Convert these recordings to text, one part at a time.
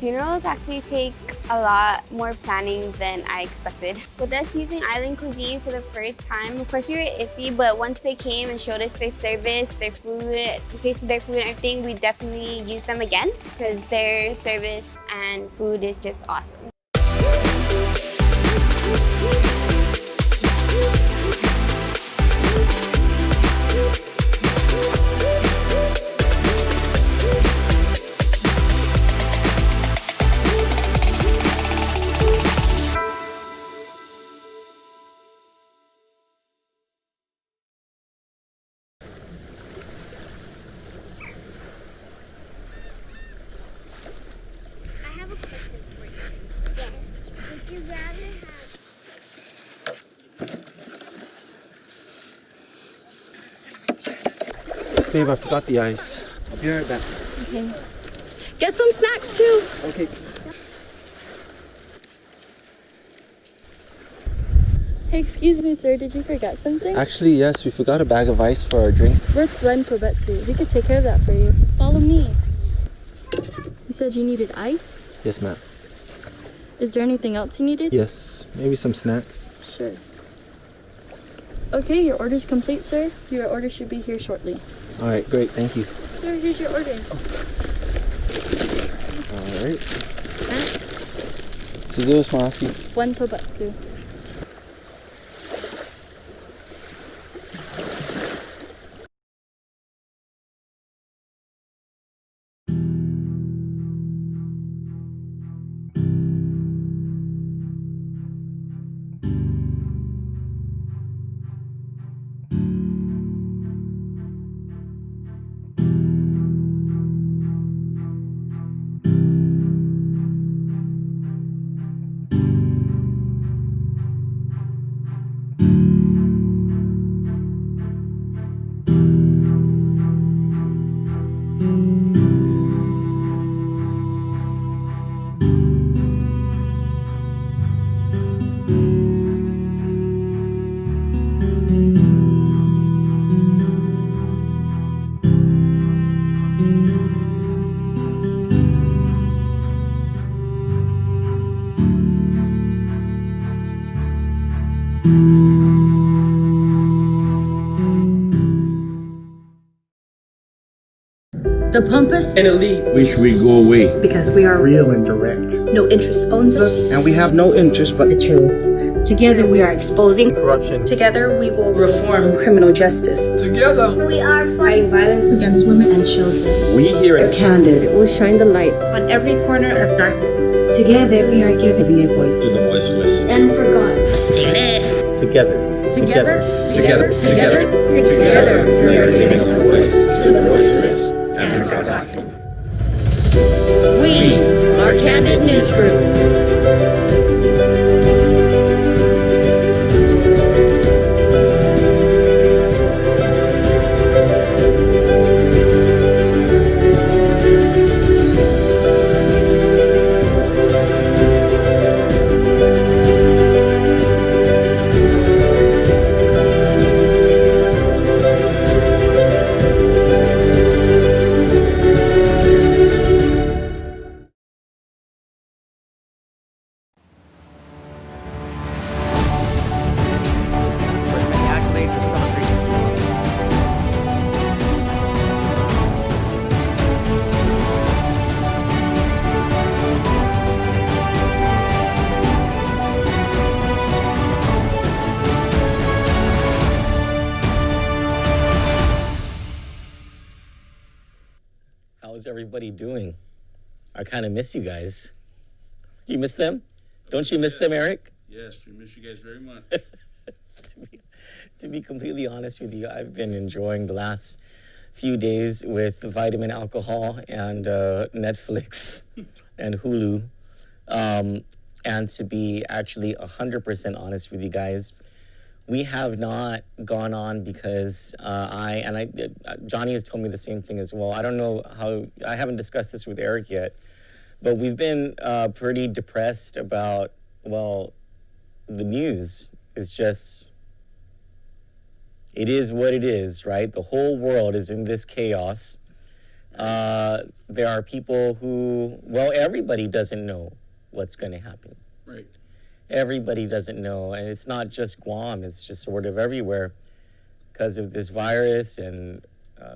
Funerals actually take a lot more planning than I expected. With us using island cuisine for the first time, of course we were iffy, but once they came and showed us their service, their food, tasted their food and everything, we definitely use them again because their service and food is just awesome. Babe, I forgot the ice. I'll be right back. Okay. Get some snacks too. Okay. Hey, excuse me, sir. Did you forget something? Actually, yes, we forgot a bag of ice for our drinks. Worth one per betsu. We could take care of that for you. Follow me. You said you needed ice? Yes, ma'am. Is there anything else you needed? Yes, maybe some snacks. Sure. Okay, your order's complete, sir. Your order should be here shortly. All right, great. Thank you. Sir, here's your order. All right. Thanks. Suzuo smasi. One per betsu. The Pampas and elite wish we go away because we are real and direct. No interest owns us, And we have no interest but the truth. Together we are exposing Corruption. Together we will reform criminal justice. Together We are fighting violence Against women and children. we here at Candid We'll shine the light on every corner of darkness. Together we are giving a voice to the voiceless. and forgotten. Together. Together, Together. together, we are giving a voice to the voiceless and forgotten. We are Candid News Group. How's everybody doing? I kind of miss you guys. Do you miss them? Don't you miss them, Eric? Yes, we miss you guys very much. To be completely honest with you, I've been enjoying the last few days with vitamin alcohol and Netflix and Hulu. And to be actually 100% honest with you guys, we have not gone on because Johnny has told me the same thing as well. I don't know how, I haven't discussed this with Eric yet, but we've been pretty depressed about, well, the news is just, it is what it is, right? The whole world is in this chaos. There are people who, well, everybody doesn't know what's going to happen. Right. Everybody doesn't know, and it's not just Guam, it's just sort of everywhere because of this virus. And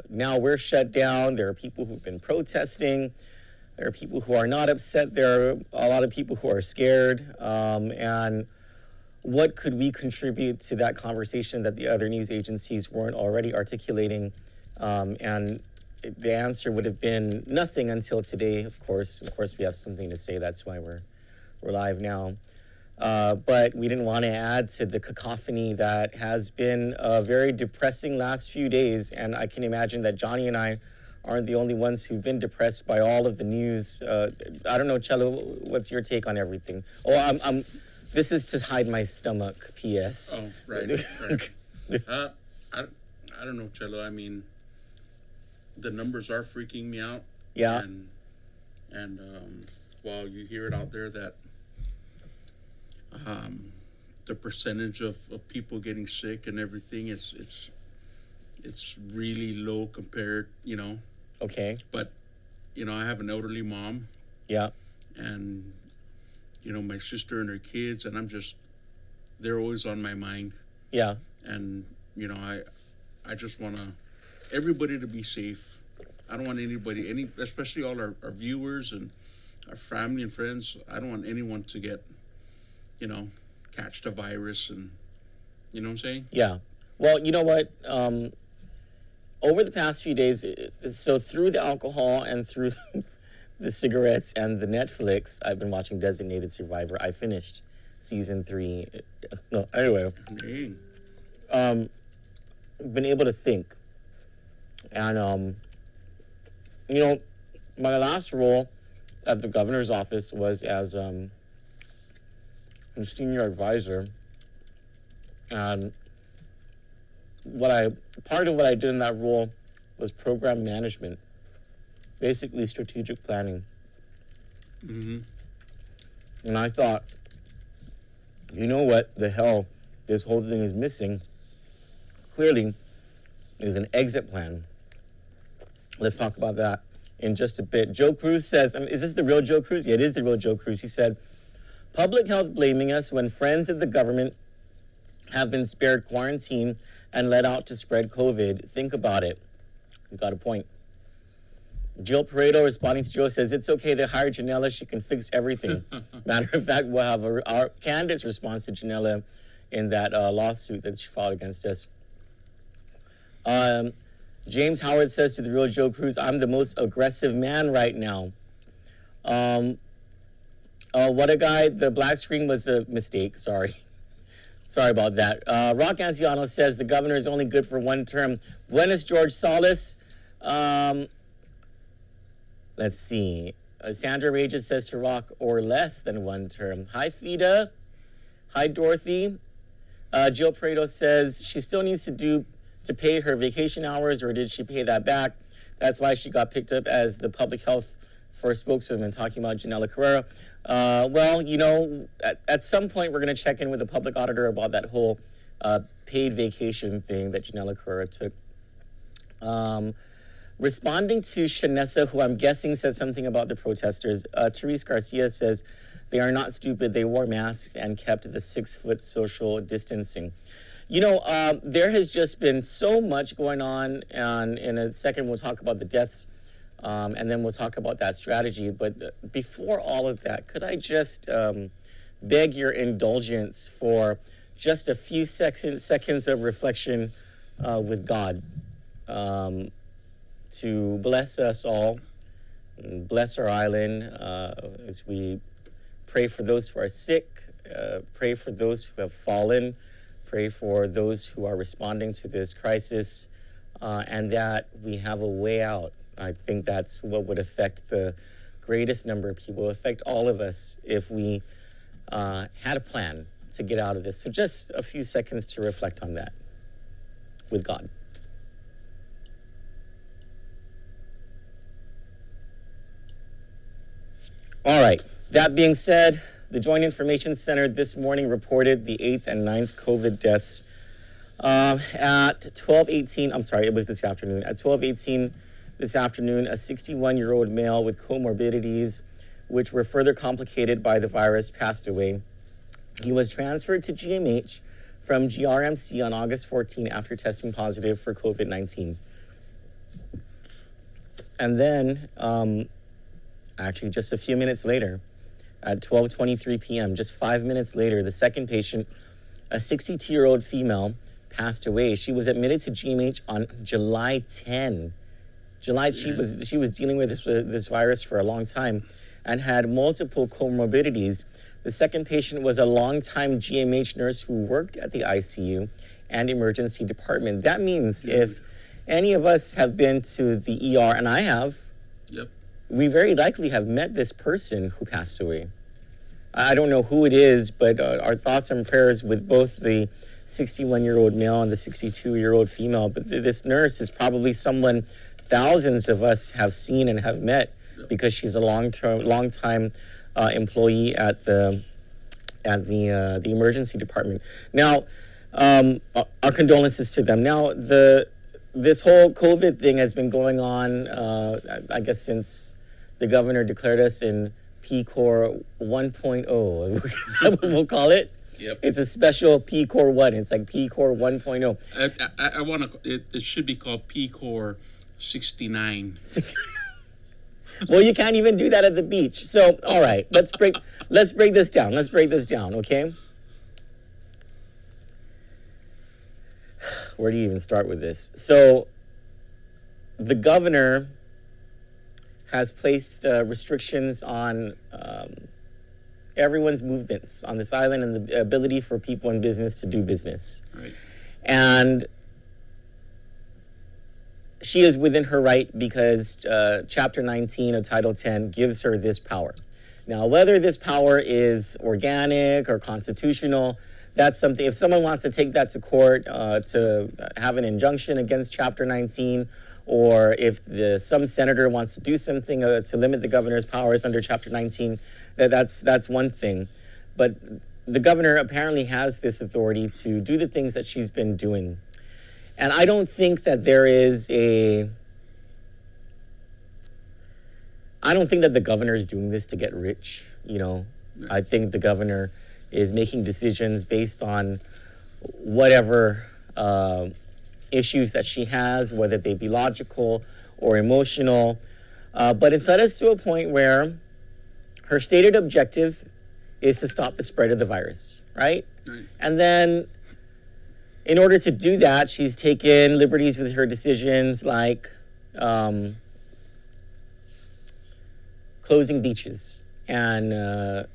now we're shut down. There are people who've been protesting. There are people who are not upset. There are a lot of people who are scared. And what could we contribute to that conversation that the other news agencies weren't already articulating? And the answer would have been nothing until today, of course. Of course, we have something to say. That's why we're live now. But we didn't want to add to the cacophony that has been a very depressing last few days. And I can imagine that Johnny and I aren't the only ones who've been depressed by all of the news. I don't know, Cello, what's your take on everything? Oh, this is to hide my stomach, P.S. Oh, right. I don't know, Cello. I mean, the numbers are freaking me out. Yeah. And while you hear it out there that the percentage of people getting sick and everything it's really low compared, Okay. But I have an elderly mom. Yeah. And my sister and her kids, and they're always on my mind. Yeah. And I just want everybody to be safe. I don't want anybody, especially all our viewers and our family and friends. I don't want anyone to get catch the virus, and you know what I'm saying? Yeah. Well, you know what? Over the past few days, so through the alcohol and through the cigarettes and the Netflix, I've been watching Designated Survivor. I finished season 3. No, anyway. Dang. Been able to think. And, my last role at the governor's office was as a senior advisor. And part of what I did in that role was program management, basically strategic planning. Mm-hmm. And I thought, you know what the hell this whole thing is missing? Clearly, is an exit plan. Let's talk about that in just a bit. Joe Cruz says, is this the real Joe Cruz? Yeah, it is the real Joe Cruz. He said, public health blaming us when friends of the government have been spared quarantine and let out to spread COVID. Think about it. You got a point. Jill Pareto responding to Joe says, it's okay, they hired Janella, she can fix everything. Matter of fact, we'll have our Kandit's response to Janella in that lawsuit that she filed against us. James Howard says to the real Joe Cruz, I'm the most aggressive man right now. What a guy, the black screen was a mistake, sorry. Sorry about that. Rock Anziano says the governor is only good for one term. Buenos George Salas. Let's see. Sandra Rages says to Rock, or less than one term. Hi, Fida. Hi, Dorothy. Jill Pareto says she still needs to pay her vacation hours, or did she pay that back? That's why she got picked up as the public health first spokeswoman, talking about Janella Carrera. Well, at some point we're going to check in with the public auditor about that whole paid vacation thing that Janella Carrera took. Responding to Shanessa, who I'm guessing said something about the protesters, Therese Garcia says they are not stupid. They wore masks and kept the 6-foot social distancing. There has just been so much going on, and in a second we'll talk about the deaths, and then we'll talk about that strategy. But before all of that, could I just beg your indulgence for just a few seconds of reflection with God, to bless us all, and bless our island as we pray for those who are sick, pray for those who have fallen, pray for those who are responding to this crisis, and that we have a way out. I think that's what would affect the greatest number of people, affect all of us, if we had a plan to get out of this. So just a few seconds to reflect on that with God. All right, that being said, the Joint Information Center this morning reported the 8th and 9th COVID deaths at 12:18, I'm sorry, it was this afternoon, at 12:18 this afternoon, a 61-year-old male with comorbidities, which were further complicated by the virus, passed away. He was transferred to GMH from GRMC on August 14 after testing positive for COVID-19. And then, actually just a few minutes later, at 12:23 p.m., just 5 minutes later, the second patient, a 62-year-old female, passed away. She was admitted to GMH on July 10. She was dealing with this virus for a long time and had multiple comorbidities. The second patient was a longtime GMH nurse who worked at the ICU and emergency department. That means if any of us have been to the ER, and I have, Yep. we very likely have met this person who passed away. I don't know who it is, but our thoughts and prayers with both the 61-year-old male and the 62-year-old female. But this nurse is probably someone thousands of us have seen and have met because she's a long-time employee at the emergency department. Now, our condolences to them. Now, this whole COVID thing has been going on, I guess, since the governor declared us in PCOR 1.0. Is that what we'll call it? Yep. It's a special PCOR 1. It's like PCOR 1.0. I want to. It should be called PCOR 69. Well, you can't even do that at the beach. So, all right, let's break this down. Let's break this down, okay? Where do you even start with this? So, the governor has placed restrictions on everyone's movements on this island and the ability for people in business to do business. Right. And she is within her right because Chapter 19 of Title 10 gives her this power. Now, whether this power is organic or constitutional, that's something. If someone wants to take that to court to have an injunction against Chapter 19, or if some senator wants to do something to limit the governor's powers under Chapter 19, that's one thing. But the governor apparently has this authority to do the things that she's been doing. And I don't think that I don't think that the governor is doing this to get rich, you know. I think the governor is making decisions based on whatever issues that she has, whether they be logical or emotional. But it's led us to a point where her stated objective is to stop the spread of the virus, right? Right. And then in order to do that, she's taken liberties with her decisions like closing beaches and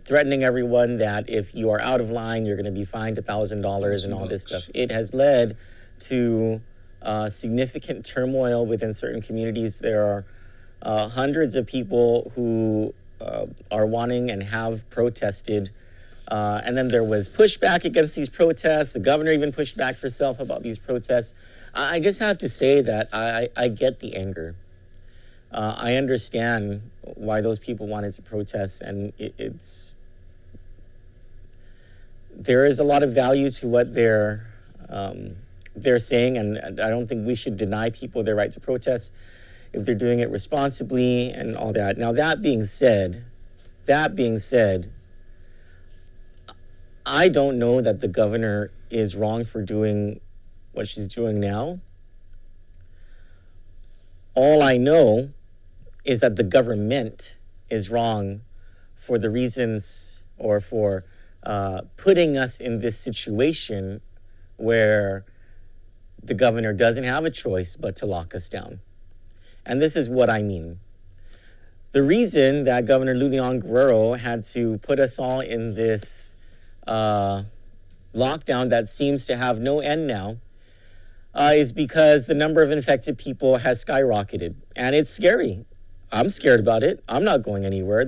threatening everyone that if you are out of line, you're going to be fined $1,000 and all this stuff. It has led to significant turmoil within certain communities. There are hundreds of people who are wanting and have protested. And then there was pushback against these protests. The governor even pushed back herself about these protests. I just have to say that I get the anger. I understand why those people wanted to protest, and there is a lot of value to what they're saying, and I don't think we should deny people their right to protest if they're doing it responsibly and all that. Now, that being said, I don't know that the governor is wrong for doing what she's doing now. All I know is that the government is wrong for the reasons or for putting us in this situation where the governor doesn't have a choice but to lock us down. And this is what I mean. The reason that Governor Lulian Guerrero had to put us all in this lockdown that seems to have no end now is because the number of infected people has skyrocketed. And it's scary. I'm scared about it. I'm not going anywhere.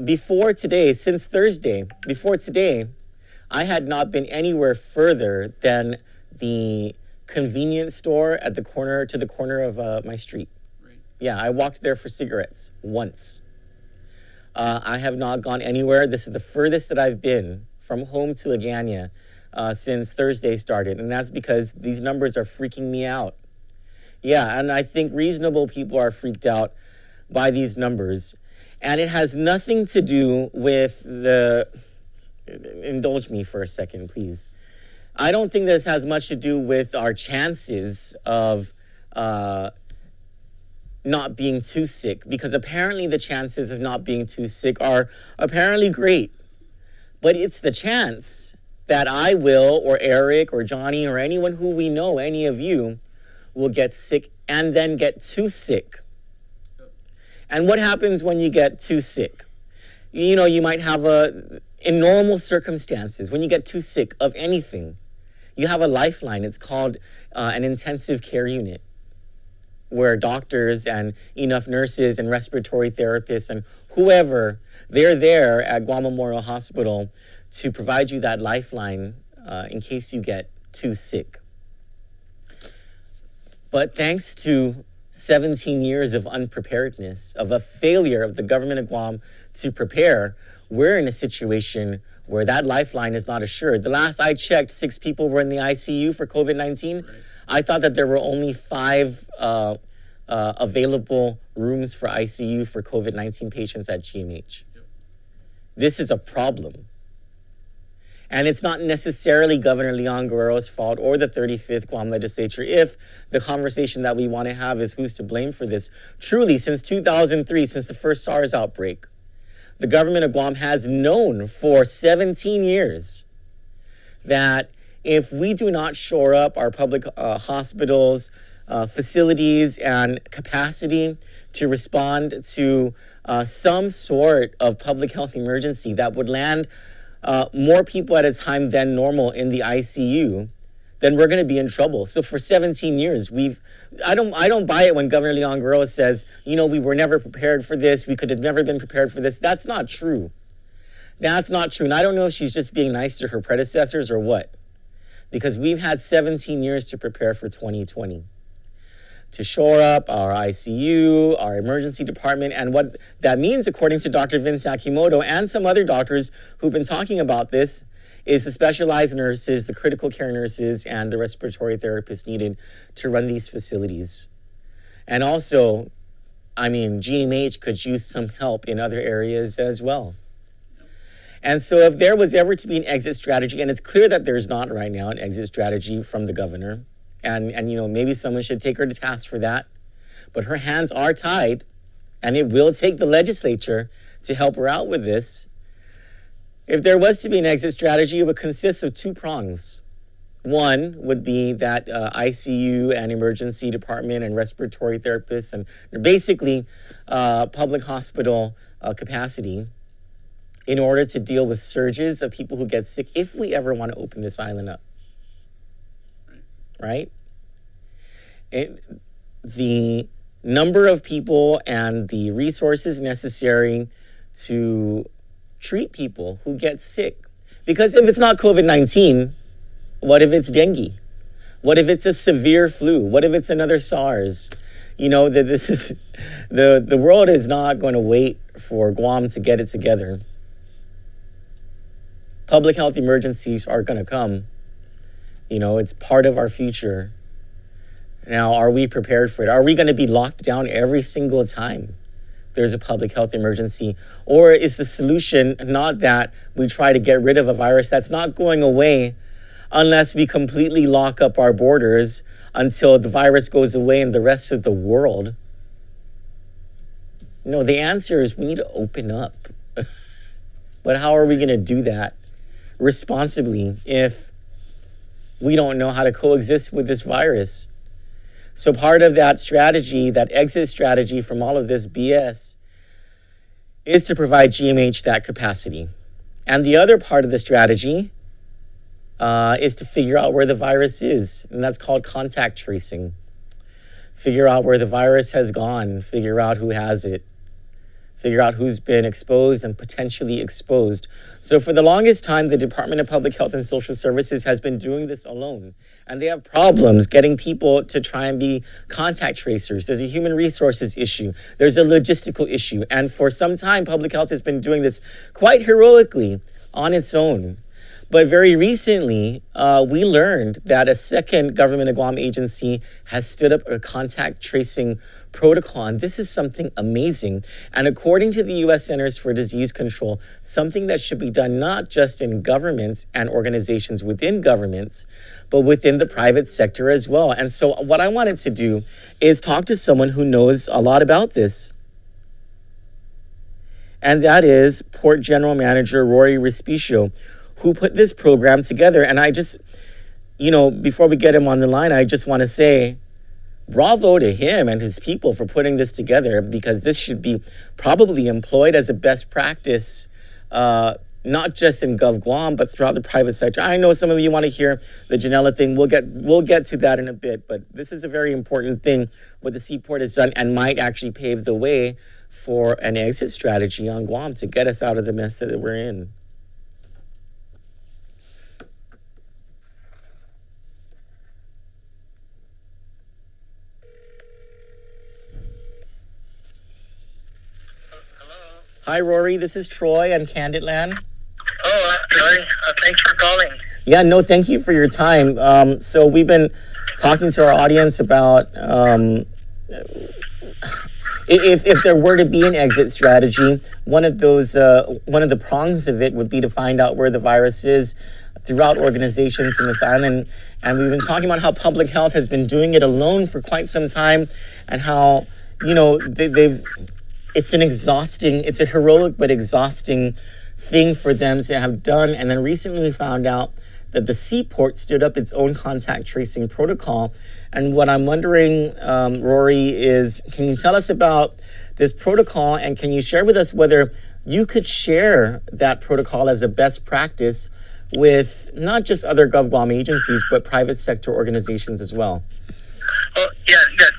Before today, since Thursday, before today, I had not been anywhere further than the convenience store at the corner of my street. Right. Yeah, I walked there for cigarettes once. I have not gone anywhere. This is the furthest that I've been from home to Agana since Thursday started. And that's because these numbers are freaking me out. Yeah, and I think reasonable people are freaked out by these numbers. And it has nothing to do with indulge me for a second, please. I don't think this has much to do with our chances of not being too sick, because apparently the chances of not being too sick are apparently great. But it's the chance that I will, or Eric, or Johnny, or anyone who we know, any of you, will get sick and then get too sick. And what happens when you get too sick? You know, you might have in normal circumstances, when you get too sick of anything, you have a lifeline. It's called an intensive care unit, where doctors and enough nurses and respiratory therapists and whoever, they're there at Guam Memorial Hospital to provide you that lifeline in case you get too sick. But thanks to 17 years of unpreparedness, of a failure of the government of Guam to prepare, we're in a situation where that lifeline is not assured. The last I checked, 6 people were in the ICU for COVID-19. Right. I thought that there were only 5 available rooms for ICU for COVID-19 patients at GMH. Yep. This is a problem. And it's not necessarily Governor Leon Guerrero's fault or the 35th Guam legislature if the conversation that we want to have is who's to blame for this. Truly, since 2003, since the first SARS outbreak, the government of Guam has known for 17 years that if we do not shore up our public hospitals, facilities, and capacity to respond to some sort of public health emergency that would land more people at a time than normal in the ICU, then we're going to be in trouble. So for 17 years, I don't buy it when Governor Leon Guerrero says, you know, we were never prepared for this. We could have never been prepared for this. That's not true. That's not true. And I don't know if she's just being nice to her predecessors or what, because we've had 17 years to prepare for 2020. To shore up our ICU, our emergency department, and what that means, according to Dr. Vince Akimoto and some other doctors who've been talking about this, is the specialized nurses, the critical care nurses, and the respiratory therapists needed to run these facilities. And also, I mean, GMH could use some help in other areas as well. And so if there was ever to be an exit strategy, and it's clear that there's not right now an exit strategy from the governor, and you know, maybe someone should take her to task for that. But her hands are tied, and it will take the legislature to help her out with this. If there was to be an exit strategy, it would consist of 2 prongs. One would be that ICU and emergency department and respiratory therapists and basically public hospital capacity in order to deal with surges of people who get sick if we ever want to open this island up. Right? The number of people and the resources necessary to treat people who get sick. Because if it's not COVID-19, what if it's dengue? What if it's a severe flu? What if it's another SARS? You know, that this is the world is not going to wait for Guam to get it together. Public health emergencies are going to come. You know, it's part of our future. Now, are we prepared for it? Are we going to be locked down every single time there's a public health emergency? Or is the solution not that we try to get rid of a virus that's not going away unless we completely lock up our borders until the virus goes away in the rest of the world? No, the answer is we need to open up. But how are we going to do that responsibly if we don't know how to coexist with this virus? So part of that strategy, that exit strategy from all of this BS, is to provide GMH that capacity. And the other part of the strategy is to figure out where the virus is, and that's called contact tracing. Figure out where the virus has gone, figure out who has it, figure out who's been exposed and potentially exposed. So for the longest time, the Department of Public Health and Social Services has been doing this alone. And they have problems getting people to try and be contact tracers. There's a human resources issue. There's a logistical issue. And for some time, public health has been doing this quite heroically on its own. But very recently, we learned that a second government of Guam agency has stood up a contact tracing protocol. And this is something amazing. And according to the U.S. Centers for Disease Control, something that should be done not just in governments and organizations within governments, but within the private sector as well. And so what I wanted to do is talk to someone who knows a lot about this. And that is Port General Manager Rory Respicio, who put this program together. And I just, before we get him on the line, I just want to say bravo to him and his people for putting this together, because this should be probably employed as a best practice, not just in Gov Guam, but throughout the private sector. I know some of you want to hear the Janela thing. We'll get to that in a bit, but this is a very important thing what the Seaport has done and might actually pave the way for an exit strategy on Guam to get us out of the mess that we're in. Hi, Rory. This is Troy on Kandit Land. Oh, Troy. Thanks for calling. Yeah, no, thank you for your time. So we've been talking to our audience about if there were to be an exit strategy, one of the prongs of it would be to find out where the virus is throughout organizations in this island. And we've been talking about how public health has been doing it alone for quite some time, and how, it's a heroic but exhausting thing for them to have done. And then recently we found out that the Seaport stood up its own contact tracing protocol. And what I'm wondering, Rory, is can you tell us about this protocol, and can you share with us whether you could share that protocol as a best practice with not just other GovGuam agencies, but private sector organizations as well? Oh, yeah,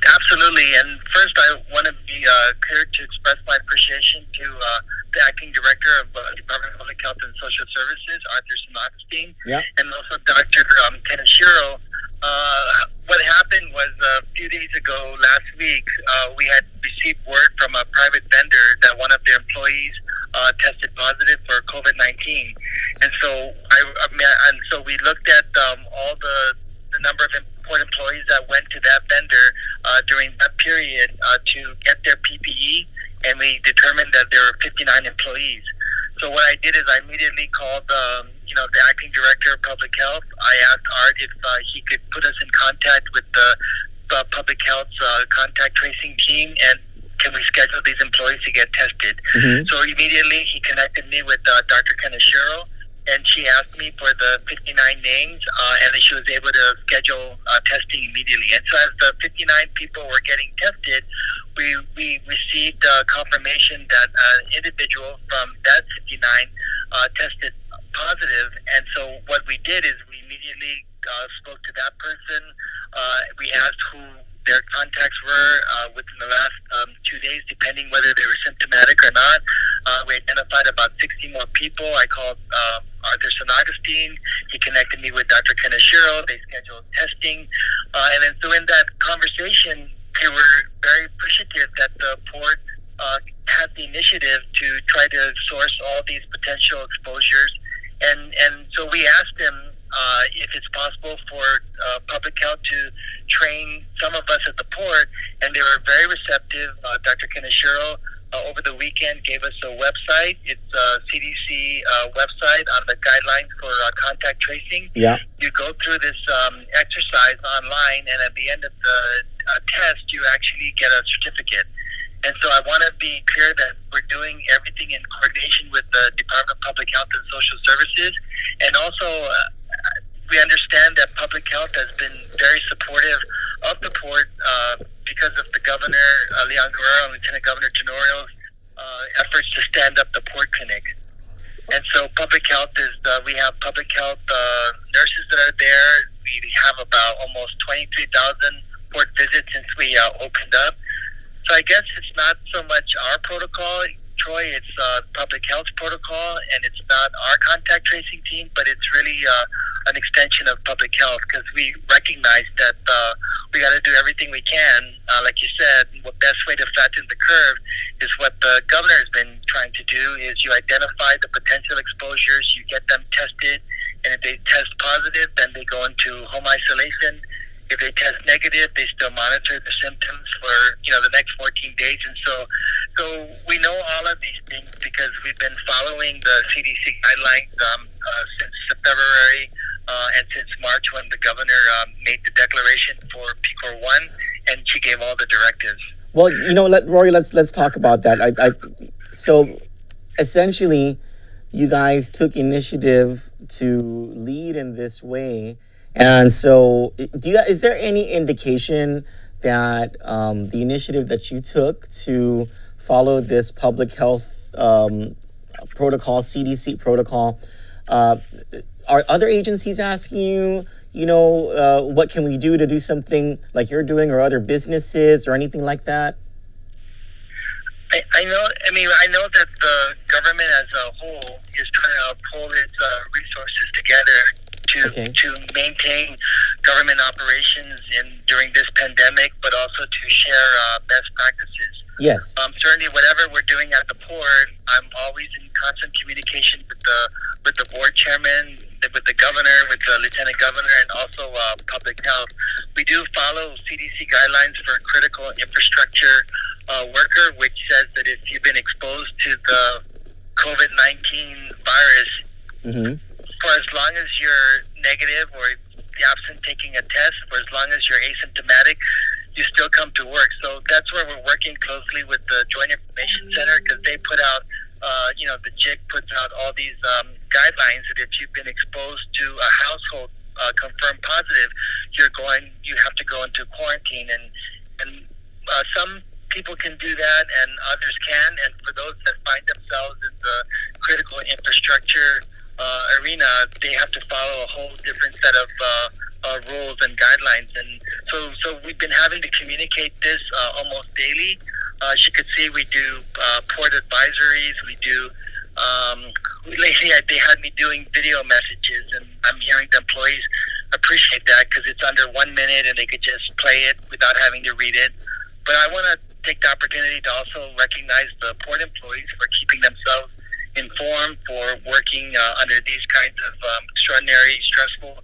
absolutely. And first, I want to be clear to express my appreciation to the acting director of Department of Public Health and Social Services, Arthur Sinagstein, and also Dr. Kaneshiro. What happened was a few days ago, last week, we had received word from a private vendor that one of their employees tested positive for COVID-19, and so we looked at all the number of employees that went to that vendor during that period to get their PPE, and we determined that there were 59 employees. So what I did is I immediately called the acting director of public health. I asked Art if he could put us in contact with the public health's contact tracing team, and can we schedule these employees to get tested? Mm-hmm. So immediately he connected me with Dr. Kaneshiro, and she asked me for the 59 names, and then she was able to schedule testing immediately. And so as the 59 people were getting tested, we received confirmation that an individual from that 59 tested positive. And so what we did is we immediately spoke to that person. We asked who their contacts were within the last 2 days, depending whether they were symptomatic or not. We identified about 60 more people. I called Arthur Sinagstein. He connected me with Dr. Kaneshiro. They scheduled testing. And then so in that conversation, they were very appreciative that the port had the initiative to try to source all these potential exposures. And so we asked them if it's possible for public health to train some of us at the port, and they were very receptive. Dr. Kaneshiro over the weekend gave us a website. It's a CDC website on the guidelines for contact tracing. Yeah. You go through this exercise online, and at the end of the test, you actually get a certificate. And so I want to be clear that we're doing everything in coordination with the Department of Public Health and Social Services. And also, we understand that public health has been very supportive of the port because of the Governor, Leon Guerrero, and Lieutenant Governor Tenorio's efforts to stand up the port clinic. And so public health is, we have public health nurses that are there. We have about almost 23,000 port visits since we opened up. So I guess it's not so much our protocol, Troy, it's public health protocol, and it's not our contact tracing team, but it's really an extension of public health, because we recognize that we got to do everything we can. Like you said, the best way to flatten the curve is what the governor has been trying to do, is you identify the potential exposures, you get them tested, and if they test positive, then they go into home isolation. If they test negative, they still monitor the symptoms for the next 14 days. And so we know all of these things because we've been following the CDC guidelines since February and since March when the governor made the declaration for PCOR 1, and she gave all the directives. Well, Rory, let's talk about that. So essentially, you guys took initiative to lead in this way. And so, is there any indication that the initiative that you took to follow this public health protocol, CDC protocol, are other agencies asking you, what can we do to do something like you're doing, or other businesses or anything like that? I know that the government as a whole is trying to pull its resources together to maintain government operations during this pandemic, but also to share best practices. Yes. Certainly, whatever we're doing at the port, I'm always in constant communication with the board chairman, with the governor, with the lieutenant governor, and also public health. We do follow CDC guidelines for critical infrastructure worker, which says that if you've been exposed to the COVID-19 virus, for as long as you're negative or absent taking a test, for as long as you're asymptomatic, you still come to work. So that's where we're working closely with the Joint Information Center, because they put out, the JIC puts out all these guidelines that if you've been exposed to a household confirmed positive, you have to go into quarantine, and some people can do that and others can, and for those that find themselves in the critical infrastructure arena, they have to follow a whole different set of rules and guidelines. And so we've been having to communicate this almost daily. As you could see, we do port advisories. We do lately they had me doing video messages, and I'm hearing the employees appreciate that because it's under 1 minute and they could just play it without having to read it. But I want to take the opportunity to also recognize the port employees for keeping themselves informed, for working under these kinds of extraordinary, stressful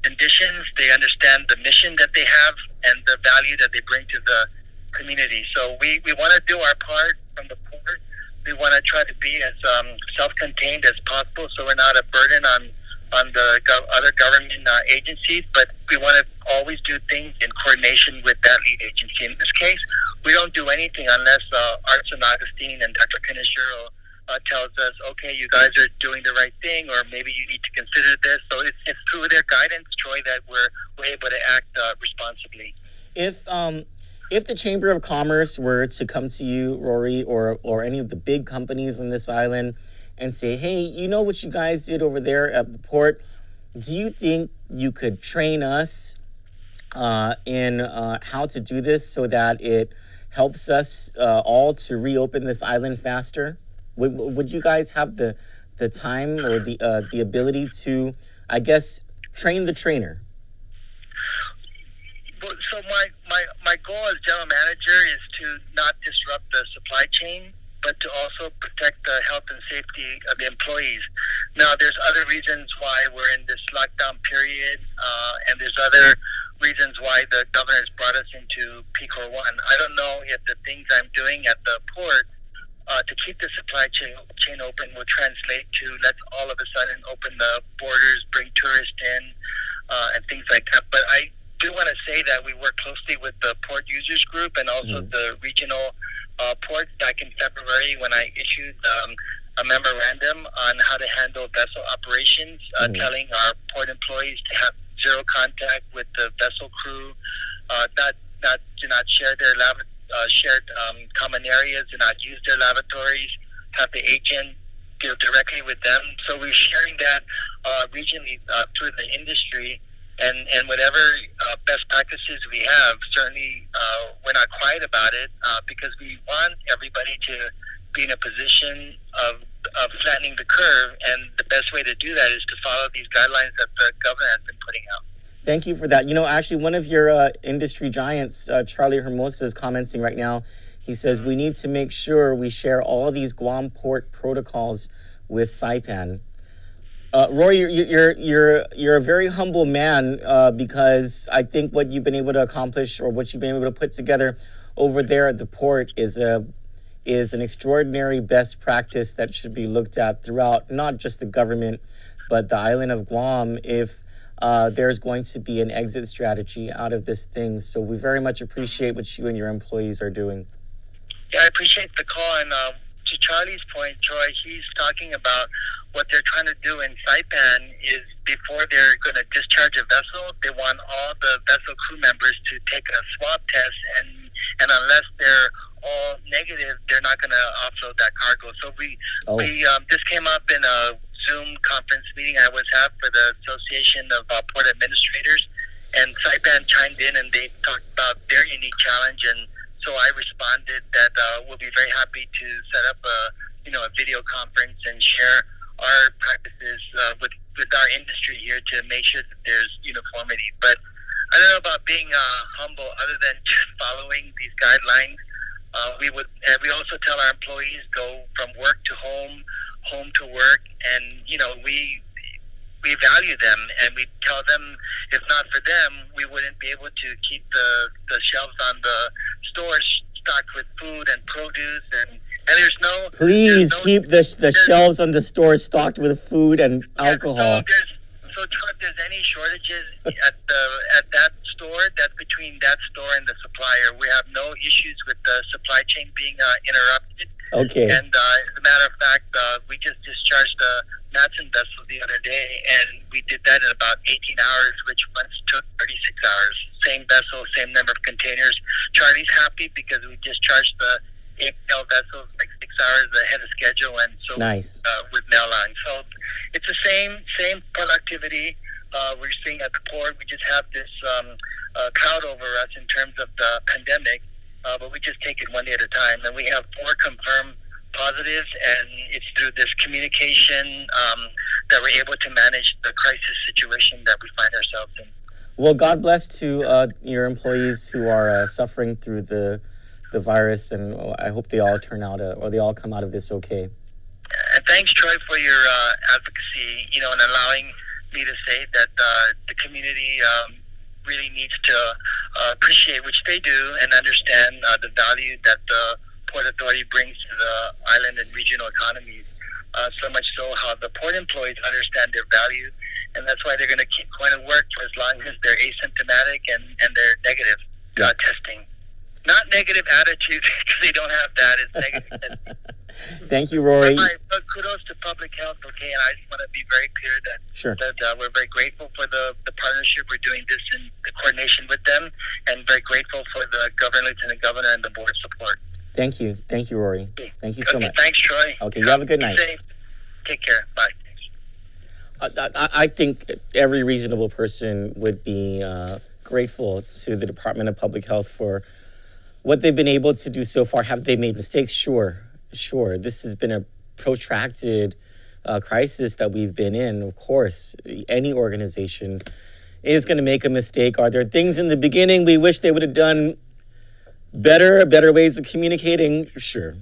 conditions. They understand the mission that they have and the value that they bring to the community. So we want to do our part from the port. We want to try to be as self-contained as possible, so we're not a burden on the other government agencies, but we want to always do things in coordination with that lead agency. In this case, we don't do anything unless Arts and Augustine and Dr. Kaneshiro tells us, okay, you guys are doing the right thing, or maybe you need to consider this. So it's through their guidance, Troy, that we're able to act responsibly. If the Chamber of Commerce were to come to you, Rory, or any of the big companies on this island and say, hey, you know what you guys did over there at the port, do you think you could train us in how to do this so that it helps us all to reopen this island faster? Would you guys have the time or the ability to, I guess, train the trainer? So my goal as general manager is to not disrupt the supply chain, but to also protect the health and safety of the employees. Now, there's other reasons why we're in this lockdown period, and there's other reasons why the governor has brought us into PCOR 1. I don't know if the things I'm doing at the port to keep the supply chain open will translate to let's all of a sudden open the borders, bring tourists in, and things like that. But I do want to say that we work closely with the Port Users Group and also the regional ports back in February when I issued a memorandum on how to handle vessel operations, telling our port employees to have zero contact with the vessel crew, do not share their shared common areas, do not use their lavatories, have the agent deal directly with them. So we're sharing that regionally through the industry. And whatever best practices we have, certainly we're not quiet about it because we want everybody to be in a position of flattening the curve. And the best way to do that is to follow these guidelines that the governor has been putting out. Thank you for that. Actually, one of your industry giants, Charlie Hermosa, is commenting right now. He says, we need to make sure we share all these Guam port protocols with Saipan. Roy, you're a very humble man because I think what you've been able to accomplish or what you've been able to put together over there at the port is an extraordinary best practice that should be looked at throughout not just the government but the island of Guam if there's going to be an exit strategy out of this thing. So we very much appreciate what you and your employees are doing. Yeah, I appreciate the call. And to Charlie's point, Troy, he's talking about what they're trying to do in Saipan is before they're going to discharge a vessel, they want all the vessel crew members to take a swab test, and unless they're all negative, they're not going to offload that cargo. So we this came up in a Zoom conference meeting I was at for the Association of Port Administrators, and Saipan chimed in and they talked about their unique challenge, and so I responded that we'll be very happy to set up a video conference and share our practices with our industry here to make sure that there's uniformity. But I don't know about being humble other than just following these guidelines. We also tell our employees go from work to home to work, and we value them, and we tell them if not for them, we wouldn't be able to keep the shelves on the stores stocked with food and produce, and there's no... Please keep the shelves on the stores stocked with food and alcohol. So if there's any shortages at that store, that's between that store and the supplier. We have no issues with the supply chain being interrupted. Okay. And as a matter of fact, we just discharged the Matson vessel the other day, and we did that in about 18 hours, which once took 36 hours. Same vessel, same number of containers. Charlie's happy because we discharged the APL vessel like 6 hours ahead of schedule, and so nice. With mail line. So it's the same productivity we're seeing at the port. We just have this cloud over us in terms of the pandemic, but we just take it one day at a time. And we have 4 confirmed positives, and it's through this communication that we're able to manage the crisis situation that we find ourselves in. Well, God bless to your employees who are suffering through the virus, and I hope they all turn out or they all come out of this okay. And thanks, Troy, for your advocacy, and allowing me to say that the community really needs to appreciate, which they do, and understand the value that the Port Authority brings to the island and regional economies. So much so how the port employees understand their value, and that's why they're going to keep going to work for as long as they're asymptomatic and they're negative testing. Not negative attitude, because they don't have that. It's negative testing. Thank you, Rory. But kudos to public health, okay? And I just want to be very clear that we're very grateful for the partnership. We're doing this in the coordination with them, and very grateful for the Lieutenant Governor and the board support. Thank you, Rory. Thank you so much. Thanks, Troy. Okay, you have a good night. Safe. Take care. Bye. I think every reasonable person would be grateful to the Department of Public Health for what they've been able to do so far. Have they made mistakes? Sure. This has been a protracted crisis that we've been in. Of course, any organization is going to make a mistake. Are there things in the beginning we wish they would have done better ways of communicating? Sure.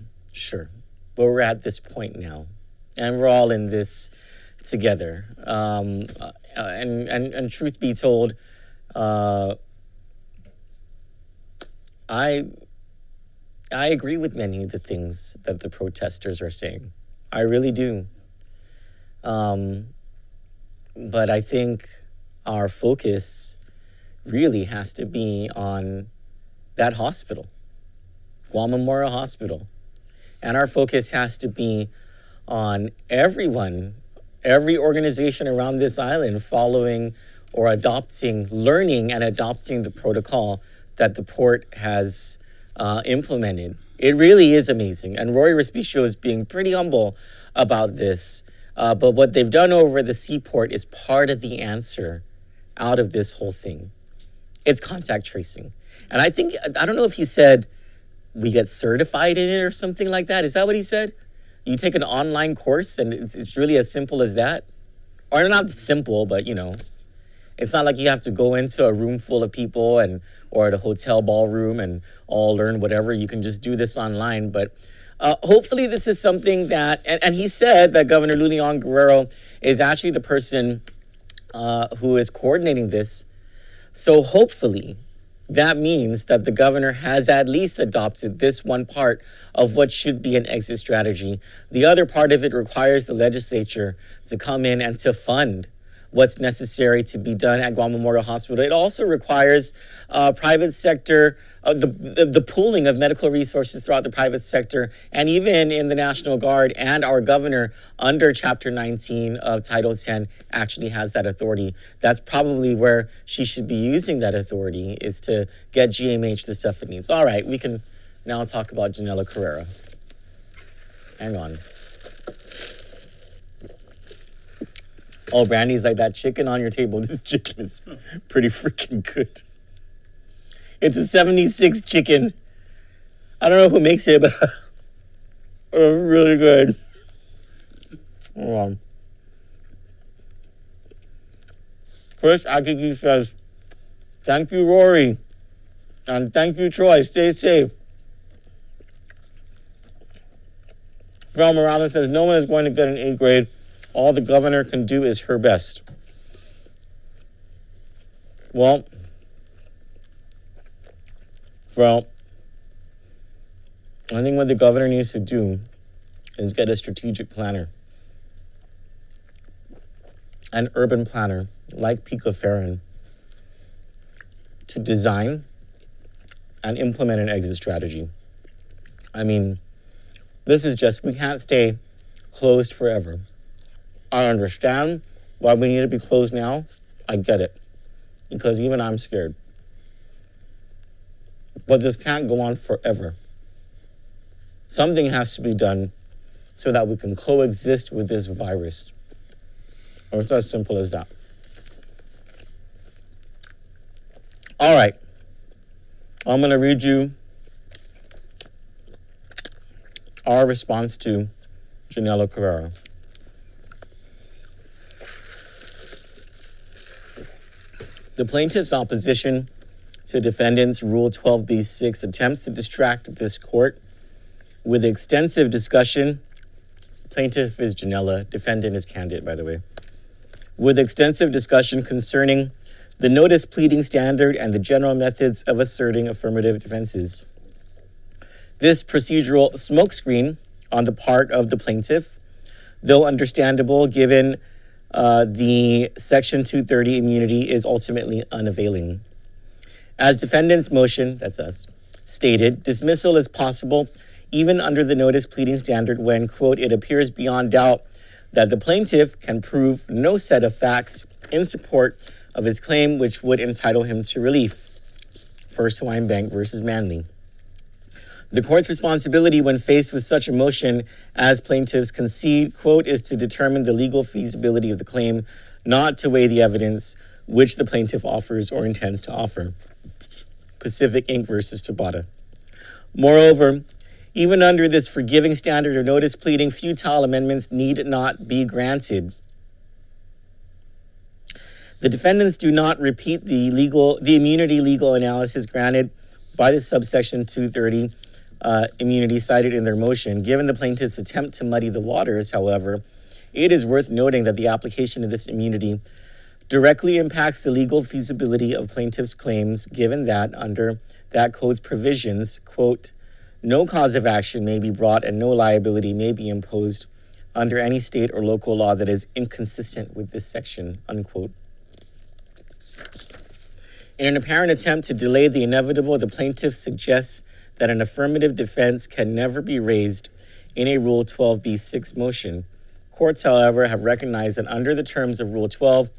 But we're at this point now, and we're all in this together. And truth be told, I agree with many of the things that the protesters are saying. I really do. But I think our focus really has to be on that hospital, Guam Memorial Hospital. And our focus has to be on everyone, every organization around this island following or learning and adopting the protocol that the port has implemented. It really is amazing. And Rory Respicio is being pretty humble about this. But what they've done over the seaport is part of the answer out of this whole thing. It's contact tracing. And I don't know if he said we get certified in it or something like that. Is that what he said? You take an online course and it's really as simple as that? Or not simple, but it's not like you have to go into a room full of people or at a hotel ballroom and all learn whatever. You can just do this online. But hopefully this is something that, and he said that Governor Lulian Guerrero is actually the person who is coordinating this. So hopefully, that means that the governor has at least adopted this one part of what should be an exit strategy. The other part of it requires the legislature to come in and to fund what's necessary to be done at Guam Memorial Hospital. It also requires private sector, the pooling of medical resources throughout the private sector, and even in the National Guard. And our governor, under Chapter 19 of Title 10, actually has that authority. That's probably where she should be using that authority, is to get GMH the stuff it needs. All right, we can now talk about Janela Carrera. Hang on. Oh, Brandy's like, that chicken on your table. This chicken is pretty freaking good. It's a 76 chicken. I don't know who makes it, but it's really good. Hold on. Chris Akiki says, thank you, Rory. And thank you, Troy. Stay safe. Phil Morales says, no one is going to get an A grade. All the governor can do is her best. Well, I think what the governor needs to do is get a strategic planner, an urban planner like Pico Farron, to design and implement an exit strategy. I mean, this is just, we can't stay closed forever. I understand why we need to be closed now. I get it, because even I'm scared. But this can't go on forever. Something has to be done so that we can coexist with this virus. Or it's as simple as that. All right. I'm going to read you our response to Janela Carrera. The plaintiff's opposition to defendant's Rule 12b-6 attempts to distract this court with extensive discussion. Plaintiff is Janela, defendant is Kandit, by the way. With extensive discussion concerning the notice pleading standard and the general methods of asserting affirmative defenses. This procedural smokescreen on the part of the plaintiff, though understandable given the Section 230 immunity, is ultimately unavailing. As defendant's motion, that's us, stated, dismissal is possible even under the notice pleading standard when, quote, it appears beyond doubt that the plaintiff can prove no set of facts in support of his claim which would entitle him to relief. First Hawaiian Bank versus Manley. The court's responsibility when faced with such a motion as plaintiffs concede, quote, is to determine the legal feasibility of the claim, not to weigh the evidence which the plaintiff offers or intends to offer. Pacific Inc. versus Tabata. Moreover, even under this forgiving standard of notice pleading, futile amendments need not be granted. The defendants do not repeat the immunity legal analysis granted by the subsection 230 immunity cited in their motion. Given the plaintiff's attempt to muddy the waters, however, it is worth noting that the application of this immunity directly impacts the legal feasibility of plaintiff's claims, given that under that code's provisions, quote, no cause of action may be brought and no liability may be imposed under any state or local law that is inconsistent with this section, unquote. In an apparent attempt to delay the inevitable, the plaintiff suggests that an affirmative defense can never be raised in a Rule 12b-6 motion. Courts, however, have recognized that under the terms of Rule 12,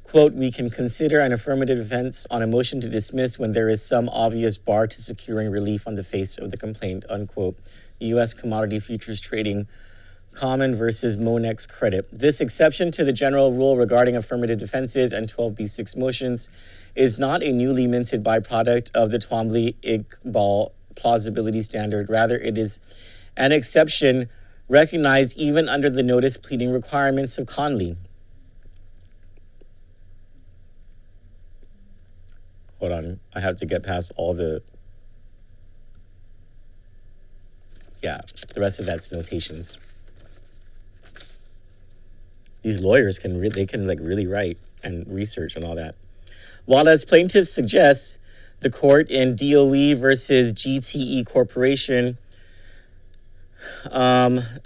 quote, we can consider an affirmative defense on a motion to dismiss when there is some obvious bar to securing relief on the face of the complaint, unquote. U.S. Commodity Futures Trading Common versus Monex Credit. This exception to the general rule regarding affirmative defenses and 12b-6 motions is not a newly minted byproduct of the Twombly-Iqbal plausibility standard. Rather, it is an exception recognized even under the notice pleading requirements of Conley. Hold on, I have to get past all the rest of that's notations. these lawyers can really write and research and all that. While as plaintiffs suggest, the court in DOE versus GTE Corporation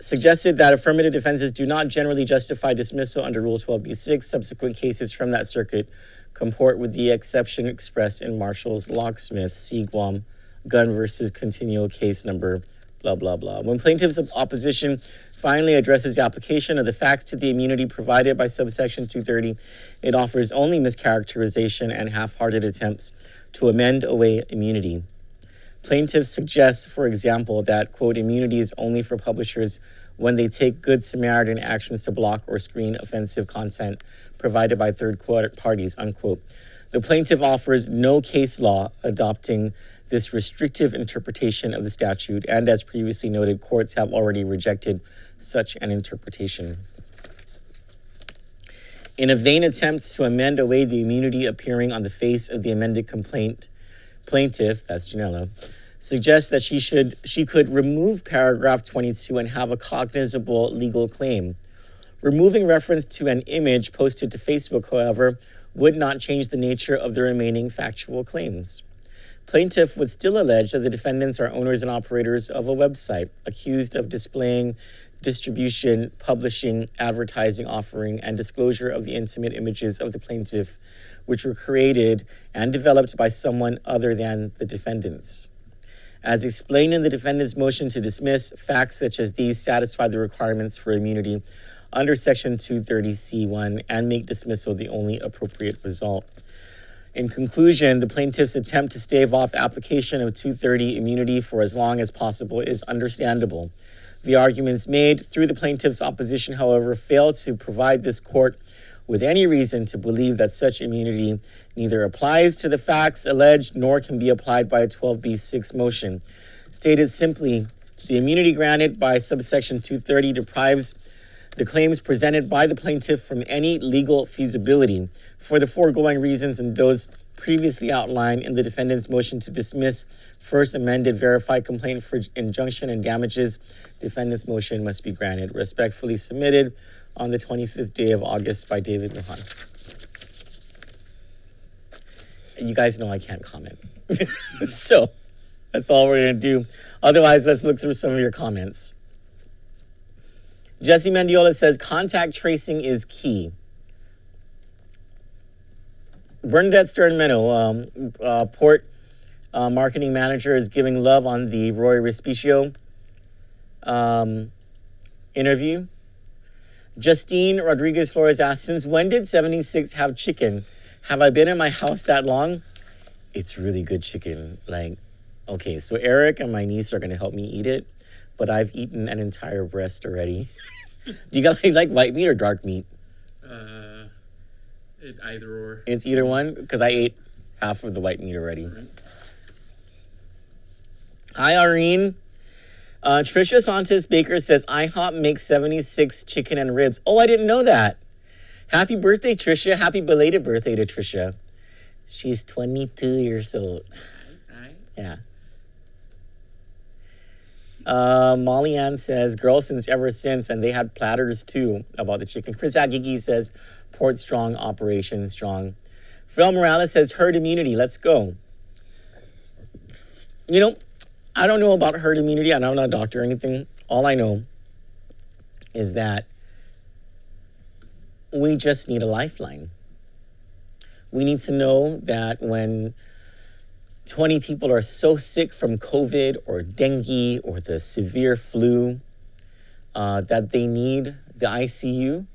suggested that affirmative defenses do not generally justify dismissal under Rule 12b-6. Subsequent cases from that circuit comport with the exception expressed in Marshall's Locksmith, Guam, Gun versus Continual case number blah, blah, blah. When plaintiff's opposition finally addresses the application of the facts to the immunity provided by subsection 230, it offers only mischaracterization and half-hearted attempts to amend away immunity. Plaintiffs suggest, for example, that, quote, immunity is only for publishers when they take good Samaritan actions to block or screen offensive content provided by third parties, unquote. The plaintiff offers no case law adopting this restrictive interpretation of the statute, and as previously noted, courts have already rejected such an interpretation. In a vain attempt to amend away the immunity appearing on the face of the amended complaint, plaintiff, that's Janella, suggests that she could remove paragraph 22 and have a cognizable legal claim. Removing reference to an image posted to Facebook, however, would not change the nature of the remaining factual claims. Plaintiff would still allege that the defendants are owners and operators of a website accused of displaying, distribution, publishing, advertising, offering, and disclosure of the intimate images of the plaintiff, which were created and developed by someone other than the defendants. As explained in the defendant's motion to dismiss, facts such as these satisfy the requirements for immunity under Section 230C1 and make dismissal the only appropriate result. In conclusion, the plaintiff's attempt to stave off application of 230 immunity for as long as possible is understandable. The arguments made through the plaintiff's opposition, however, fail to provide this court with any reason to believe that such immunity neither applies to the facts alleged nor can be applied by a 12b-6 motion. Stated simply, the immunity granted by subsection 230 deprives the claims presented by the plaintiff from any legal feasibility. For the foregoing reasons and those previously outlined in the defendant's motion to dismiss first amended verified complaint for injunction and damages, defendant's motion must be granted. Respectfully submitted on the 25th day of August by David Mahan. You guys know I can't comment. So that's all we're going to do. Otherwise, let's look through some of your comments. Jesse Mendiola says, contact tracing is key. Bernadette Stern-Meno, Port Marketing Manager, is giving love on the Rory Respicio interview. Justine Rodriguez Flores asks, since when did 76 have chicken? Have I been in my house that long? It's really good chicken. Okay, so Eric and my niece are going to help me eat it, but I've eaten an entire breast already. Do you guys like white meat or dark meat? Either or. It's either one, because I ate half of the white meat already. Right. Hi, Irene. Trisha Santos Baker says, IHOP makes 76 chicken and ribs. Oh, I didn't know that. Happy birthday, Trisha. Happy belated birthday to Trisha. She's 22 years old. Right. Yeah. Molly Ann says, girl since ever since, and they had platters too about the chicken. Chris Agigi says, port strong, operation strong. Phil Morales says, herd immunity, let's go. You know, I don't know about herd immunity. I'm not a doctor or anything. All I know is that we just need a lifeline. We need to know that when 20 people are so sick from COVID or dengue or the severe flu that they need the ICU,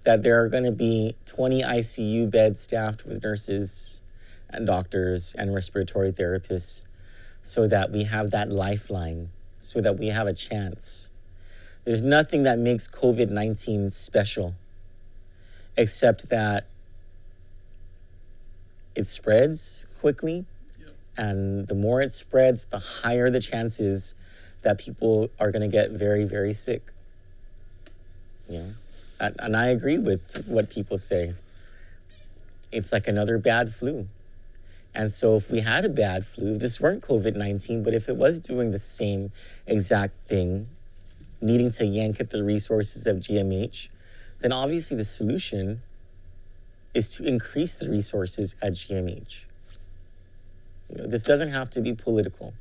that there are going to be 20 ICU beds staffed with nurses and doctors and respiratory therapists so that we have that lifeline, so that we have a chance. There's nothing that makes COVID-19 special except that it spreads quickly. And the more it spreads, the higher the chances that people are going to get very, very sick. You know? And I agree with what people say. It's like another bad flu. And so if we had a bad flu, this weren't COVID-19, but if it was doing the same exact thing, needing to yank at the resources of GMH then obviously the solution is to increase the resources at GMH. You know, this doesn't have to be political.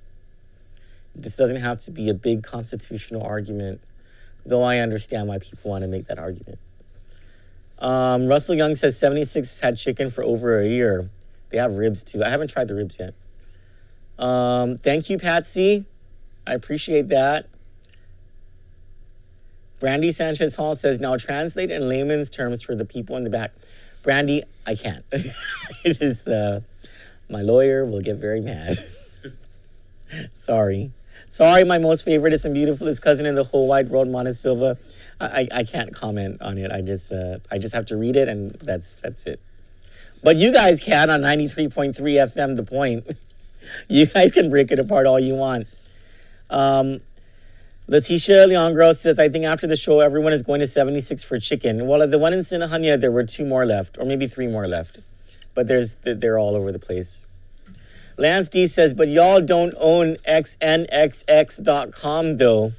This doesn't have to be a big constitutional argument, though I understand why people want to make that argument. Russell Young says 76 has had chicken for over a year. They have ribs too. I haven't tried the ribs yet. Thank you, Patsy. I appreciate that. Brandy Sanchez Hall says, now translate in layman's terms for the people in the back. Brandy, I can't. It is, my lawyer will get very mad. Sorry. Sorry, my most favoriteest and beautifulest cousin in the whole wide world, Mona Silva. I can't comment on it. I just have to read it, and that's it. But you guys can on 93.3 FM, The Point. You guys can break it apart all you want. Leticia Leongro says, I think after the show, everyone is going to 76 for chicken. Well, at the one in Sinahanya, there were 2 more left, or maybe 3 more left. But they're all over the place. Lance D says, but y'all don't own xnxx.com, though.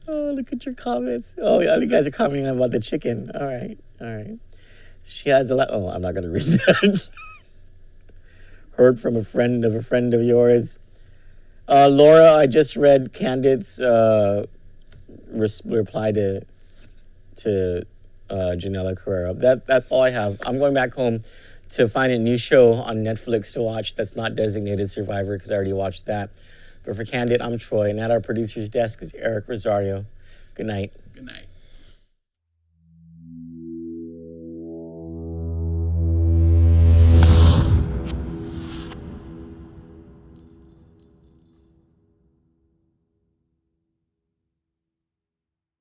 Oh, look at your comments. Oh, yeah, you guys are commenting about the chicken. All right. She has a lot. Oh, I'm not going to read that. Heard from a friend of yours. Laura, I just read Kandit's reply to Janela Carrera. That's all I have. I'm going back home to find a new show on Netflix to watch that's not designated Survivor because I already watched that. But for Kandit, I'm Troy, and at our producer's desk is Eric Rosario. Good night. Good night.